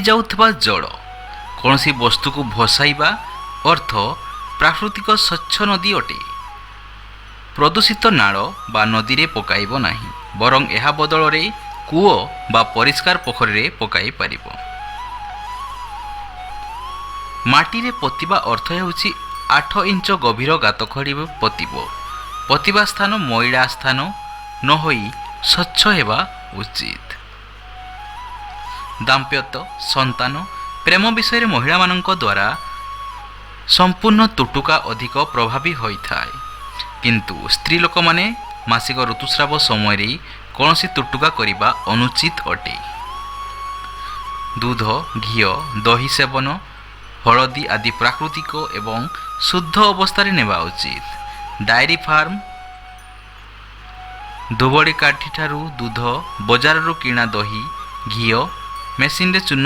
ଯାଉଥିବା ଜଳ କୌଣସି ବସ୍ତୁକୁ ଭସାଇବା ଅର୍ଥ ପ୍ରାକୃତିକ ସ୍ୱଚ୍ଛ ନଦୀ ଅଟେ। ପ୍ରଦୂଷିତ ନାଳ ବା ନଦୀରେ ପକାଇବ ନାହିଁ, ବରଂ ଏହା ବଦଳରେ କୂଅ ବା ପରିଷ୍କାର ପୋଖରୀରେ ପକାଇ ପାରିବ। ମାଟିରେ ପୋତିବା ଅର୍ଥ ହେଉଛି 8 ଇଞ୍ଚ ଗଭୀର ଗାତ ଖୋଳି ପୋତିବ। ପୋତିବା ସ୍ଥାନ ମଇଳା ସ୍ଥାନ ନ ହୋଇ ସ୍ୱଚ୍ଛ ହେବା ଉଚିତ। ଦାମ୍ପତ୍ୟ, ସନ୍ତାନ, ପ୍ରେମ ବିଷୟରେ ମହିଳାମାନଙ୍କ ଦ୍ୱାରା ସମ୍ପୂର୍ଣ୍ଣ ତୁଟୁକା ଅଧିକ ପ୍ରଭାବୀ ହୋଇଥାଏ, କିନ୍ତୁ ସ୍ତ୍ରୀ ଲୋକମାନେ ମାସିକ ଋତୁସ୍ରାବ ସମୟରେ କୌଣସି ତୁଟୁକା କରିବା ଅନୁଚିତ ଅଟେ। ଦୁଧ, ଘିଅ, ଦହି ସେବନ, ହଳଦୀ ଆଦି ପ୍ରାକୃତିକ ଏବଂ ଶୁଦ୍ଧ ଅବସ୍ଥାରେ ନେବା ଉଚିତ। ଡାଏରୀ ଫାର୍ମ, ଧୁବଡ଼ି କାଠିଠାରୁ ଦୁଧ, ବଜାରରୁ କିଣା ଦହି, ଘିଅ, ମେସିନରେ ଚୂନ